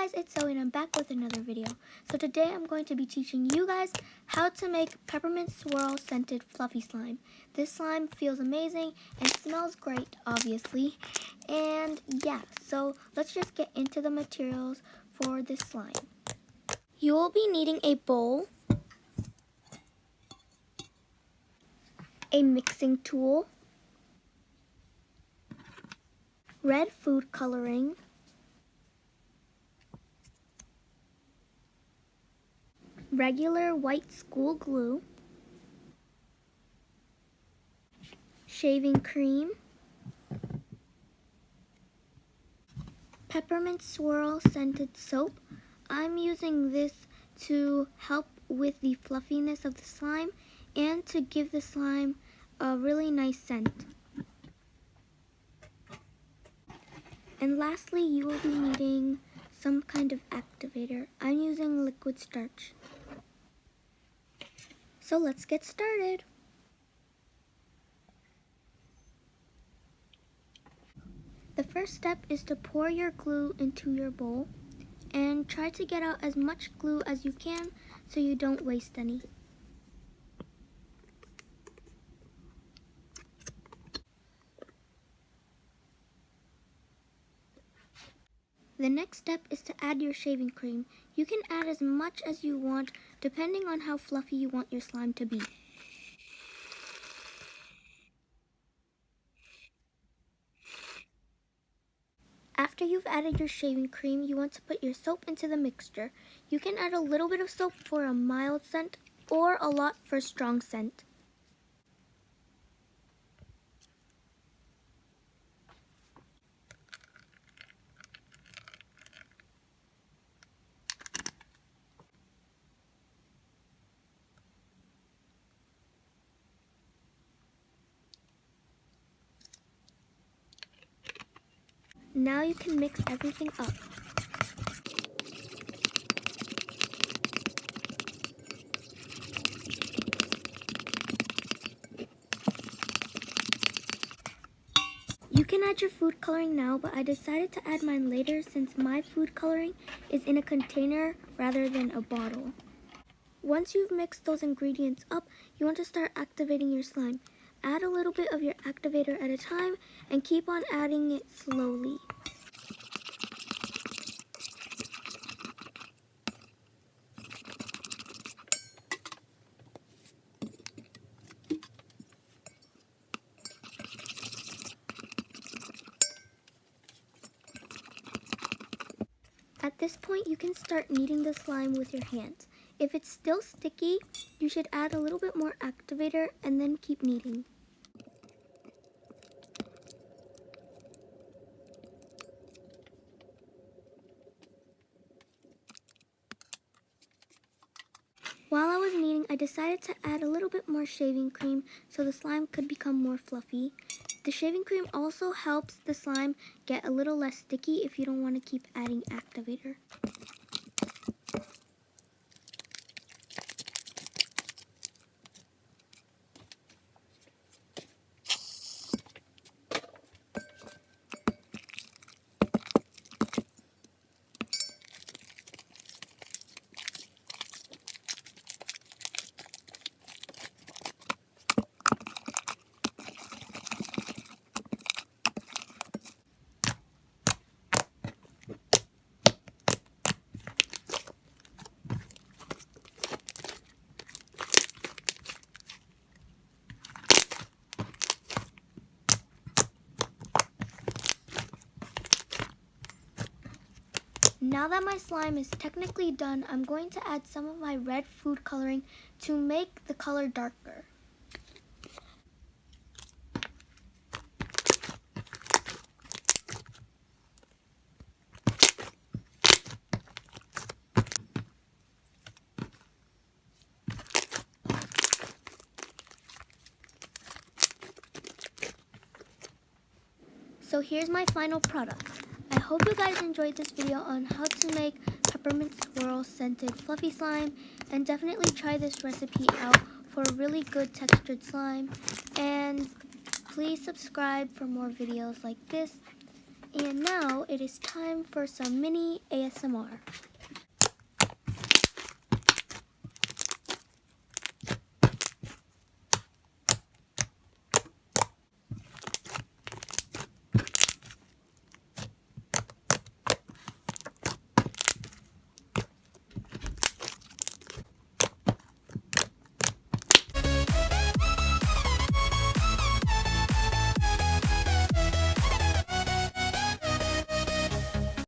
guys, it's Zoe and I'm back with another video. So today I'm going to be teaching you guys how to make Peppermint Swirl scented fluffy slime. This slime feels amazing and smells great, obviously. And yeah, so let's just get into the materials for this slime. You will be needing a bowl, a mixing tool, red food coloring, regular white school glue, shaving cream, Peppermint Swirl scented soap. I'm using this to help with the fluffiness of the slime and to give the slime a really nice scent. And lastly, you will be needing some kind of activator. I'm using liquid starch. So let's get started. The first step is to pour your glue into your bowl and try to get out as much glue as you can so you don't waste any. The next step is to add your shaving cream. You can add as much as you want depending on how fluffy you want your slime to be. After you've added your shaving cream, you want to put your soap into the mixture. You can add a little bit of soap for a mild scent or a lot for a strong scent. Now you can mix everything up. You can add your food coloring now, but I decided to add mine later since my food coloring is in a container rather than a bottle. Once you've mixed those ingredients up, you want to start activating your slime. Add a little bit of your activator at a time and keep on adding it slowly. At this point, you can start kneading the slime with your hands. If it's still sticky, you should add a little bit more activator and then keep kneading. While I was kneading, I decided to add a little bit more shaving cream so the slime could become more fluffy. The shaving cream also helps the slime get a little less sticky if you don't want to keep adding activator. Now that my slime is technically done, I'm going to add some of my red food coloring to make the color darker. So here's my final product. I hope you guys enjoyed this video on how to make Peppermint Swirl scented fluffy slime, and definitely try this recipe out for a really good textured slime. And please subscribe for more videos like this. And now it is time for some mini ASMR.